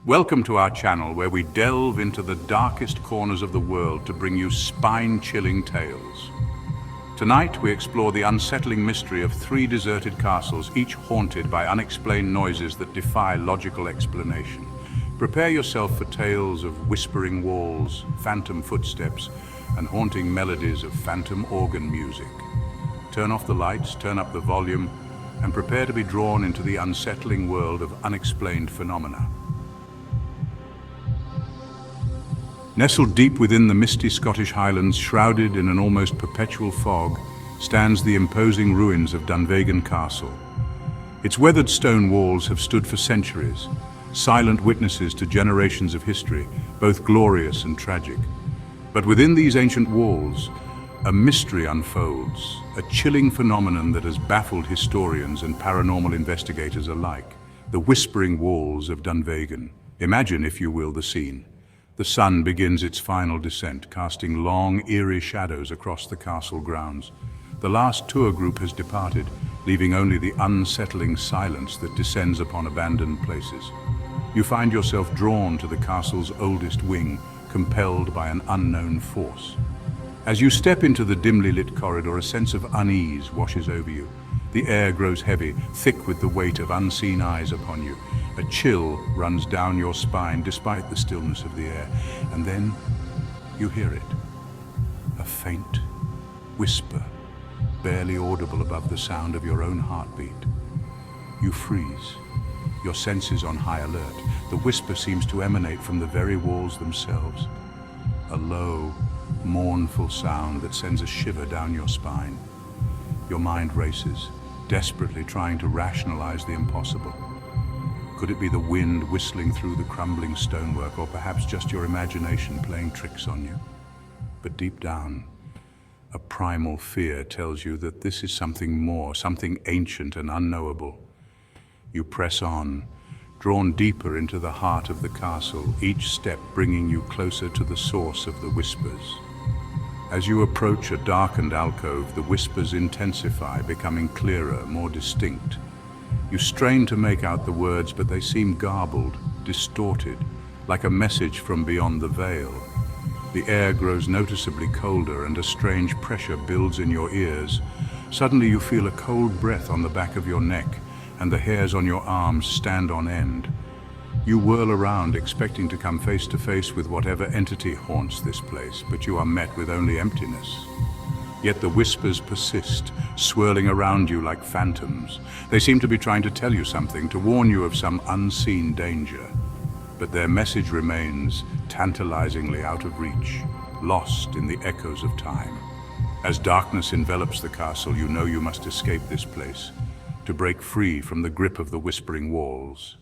Welcome to our channel where we delve into the darkest corners of the world to bring you spine-chilling tales. Tonight we explore the unsettling mystery of three deserted castles, each haunted by unexplained noises that defy logical explanation. Prepare yourself for tales of whispering walls, phantom footsteps, and haunting melodies of phantom organ music. Turn off the lights, turn up the volume, and prepare to be drawn into the unsettling world of unexplained phenomena. Nestled deep within the misty Scottish Highlands, shrouded in an almost perpetual fog, stands the imposing ruins of Dunagan Castle. Its weathered stone walls have stood for centuries, silent witnesses to generations of history, both glorious and tragic. But within these ancient walls, a mystery unfolds, a chilling phenomenon that has baffled historians and paranormal investigators alike. The whispering walls of Dunagan. Imagine, if you will, the scene. The sun begins its final descent, casting long, eerie shadows across the castle grounds. The last tour group has departed, leaving only the unsettling silence that descends upon abandoned places. You find yourself drawn to the castle's oldest wing, compelled by an unknown force. As you step into the dimly lit corridor, a sense of unease washes over you. The air grows heavy, thick with the weight of unseen eyes upon you. A chill runs down your spine despite the stillness of the air. And then you hear it. A faint whisper, barely audible above the sound of your own heartbeat. You freeze, your senses on high alert. The whisper seems to emanate from the very walls themselves. A low, mournful sound that sends a shiver down your spine. Your mind races, desperately trying to rationalize the impossible. Could it be the wind whistling through the crumbling stonework, or perhaps just your imagination playing tricks on you? But deep down, a primal fear tells you that this is something more, something ancient and unknowable. You press on, drawn deeper into the heart of the castle, each step bringing you closer to the source of the whispers. As you approach a darkened alcove, the whispers intensify, becoming clearer, more distinct. You strain to make out the words, but they seem garbled, distorted, like a message from beyond the veil. The air grows noticeably colder, and a strange pressure builds in your ears. Suddenly you feel a cold breath on the back of your neck, and the hairs on your arms stand on end. You whirl around, expecting to come face to face with whatever entity haunts this place, but you are met with only emptiness. Yet the whispers persist, swirling around you like phantoms. They seem to be trying to tell you something, to warn you of some unseen danger. But their message remains tantalizingly out of reach, lost in the echoes of time. As darkness envelops the castle, you know you must escape this place, to break free from the grip of the whispering walls.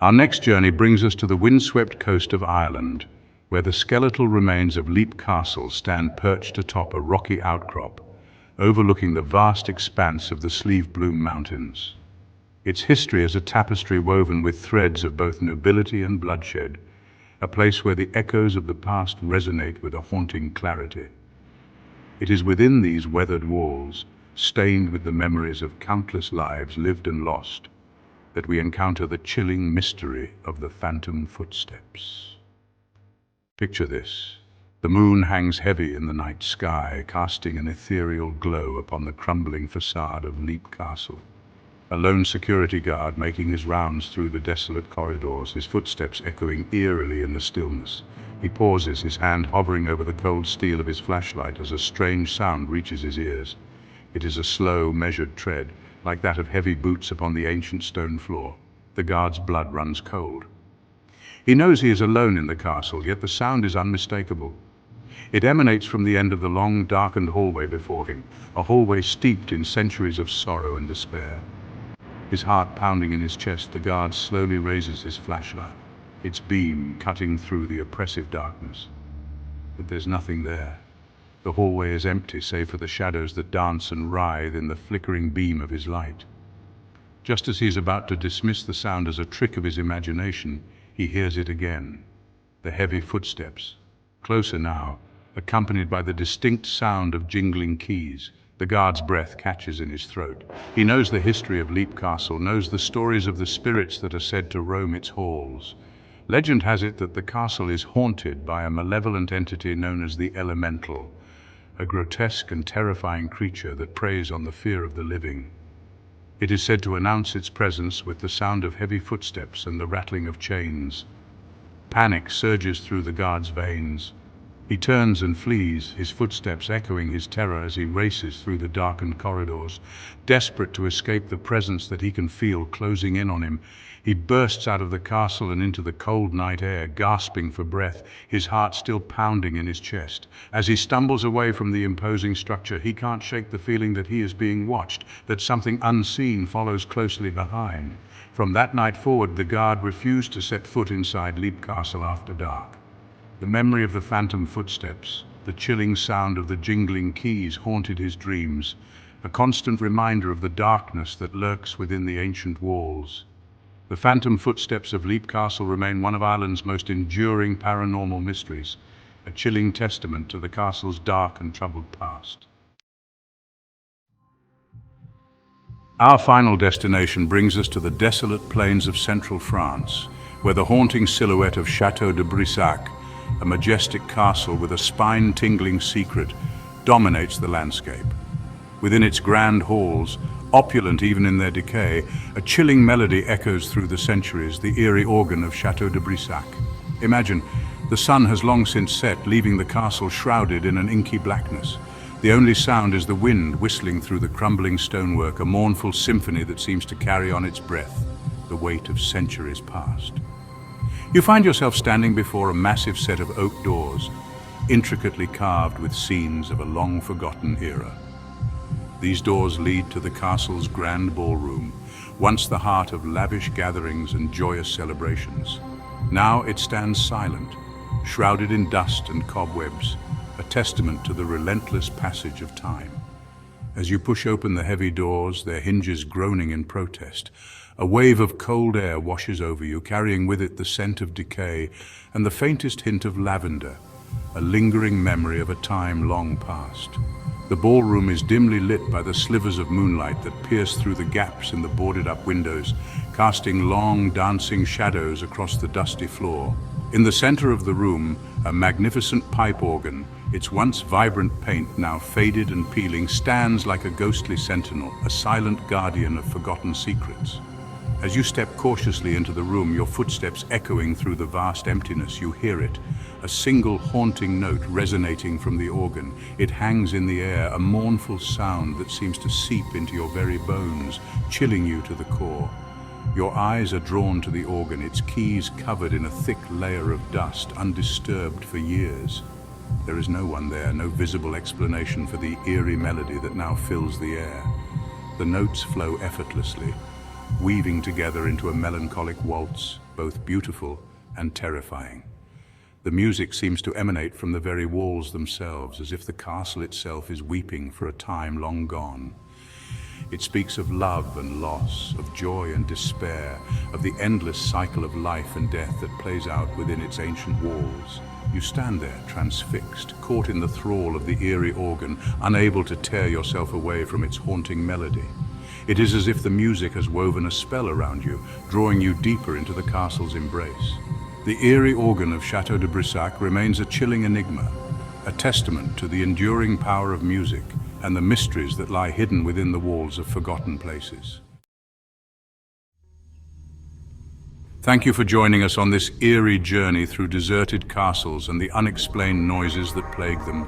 Our next journey brings us to the windswept coast of Ireland, where the skeletal remains of Leap Castle stand perched atop a rocky outcrop, overlooking the vast expanse of the Slieve Bloom Mountains. Its history is a tapestry woven with threads of both nobility and bloodshed, a place where the echoes of the past resonate with a haunting clarity. It is within these weathered walls, stained with the memories of countless lives lived and lost, that we encounter the chilling mystery of the phantom footsteps. Picture this. The moon hangs heavy in the night sky, casting an ethereal glow upon the crumbling facade of Leap Castle. A lone security guard making his rounds through the desolate corridors, his footsteps echoing eerily in the stillness. He pauses, his hand hovering over the cold steel of his flashlight as a strange sound reaches his ears. It is a slow, measured tread, like that of heavy boots upon the ancient stone floor. The guard's blood runs cold. He knows he is alone in the castle, yet the sound is unmistakable. It emanates from the end of the long, darkened hallway before him, a hallway steeped in centuries of sorrow and despair. His heart pounding in his chest, the guard slowly raises his flashlight, its beam cutting through the oppressive darkness. But there's nothing there. The hallway is empty, save for the shadows that dance and writhe in the flickering beam of his light. Just as he is about to dismiss the sound as a trick of his imagination, he hears it again. The heavy footsteps, closer now, accompanied by the distinct sound of jingling keys, The guard's breath catches in his throat. He knows the history of Leap Castle, knows the stories of the spirits that are said to roam its halls. Legend has it that the castle is haunted by a malevolent entity known as the Elemental, a grotesque and terrifying creature that preys on the fear of the living. It is said to announce its presence with the sound of heavy footsteps and the rattling of chains. Panic surges through the guard's veins. He turns and flees, his footsteps echoing his terror as he races through the darkened corridors. Desperate to escape the presence that he can feel closing in on him, he bursts out of the castle and into the cold night air, gasping for breath, his heart still pounding in his chest. As he stumbles away from the imposing structure, he can't shake the feeling that he is being watched, that something unseen follows closely behind. From that night forward, the guard refused to set foot inside Leap Castle after dark. The memory of the phantom footsteps, the chilling sound of the jingling keys haunted his dreams, a constant reminder of the darkness that lurks within the ancient walls. The phantom footsteps of Leap Castle remain one of Ireland's most enduring paranormal mysteries, a chilling testament to the castle's dark and troubled past. Our final destination brings us to the desolate plains of central France, where the haunting silhouette of Chateau de Brissac, a majestic castle with a spine-tingling secret, dominates the landscape. Within its grand halls, opulent even in their decay, a chilling melody echoes through the centuries, the eerie organ of Chateau de Brissac. Imagine, the sun has long since set, leaving the castle shrouded in an inky blackness. The only sound is the wind whistling through the crumbling stonework, a mournful symphony that seems to carry on its breath the weight of centuries past. You find yourself standing before a massive set of oak doors, intricately carved with scenes of a long-forgotten era. These doors lead to the castle's grand ballroom, once the heart of lavish gatherings and joyous celebrations. Now it stands silent, shrouded in dust and cobwebs, a testament to the relentless passage of time. As you push open the heavy doors, their hinges groaning in protest, a wave of cold air washes over you, carrying with it the scent of decay and the faintest hint of lavender, a lingering memory of a time long past. The ballroom is dimly lit by the slivers of moonlight that pierce through the gaps in the boarded-up windows, casting long, dancing shadows across the dusty floor. In the center of the room, a magnificent pipe organ, its once vibrant paint now faded and peeling, stands like a ghostly sentinel, a silent guardian of forgotten secrets. As you step cautiously into the room, your footsteps echoing through the vast emptiness, you hear it, a single haunting note resonating from the organ. It hangs in the air, a mournful sound that seems to seep into your very bones, chilling you to the core. Your eyes are drawn to the organ, its keys covered in a thick layer of dust, undisturbed for years. There is no one there, no visible explanation for the eerie melody that now fills the air. The notes flow effortlessly, weaving together into a melancholic waltz, both beautiful and terrifying. The music seems to emanate from the very walls themselves, as if the castle itself is weeping for a time long gone. It speaks of love and loss, of joy and despair, of the endless cycle of life and death that plays out within its ancient walls. You stand there, transfixed, caught in the thrall of the eerie organ, unable to tear yourself away from its haunting melody. It is as if the music has woven a spell around you, drawing you deeper into the castle's embrace. The eerie organ of Chateau de Brissac remains a chilling enigma, a testament to the enduring power of music and the mysteries that lie hidden within the walls of forgotten places. Thank you for joining us on this eerie journey through deserted castles and the unexplained noises that plague them.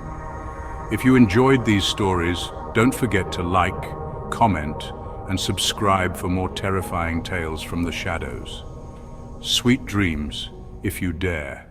If you enjoyed these stories, don't forget to like, comment, and subscribe for more terrifying tales from the shadows. Sweet dreams, if you dare.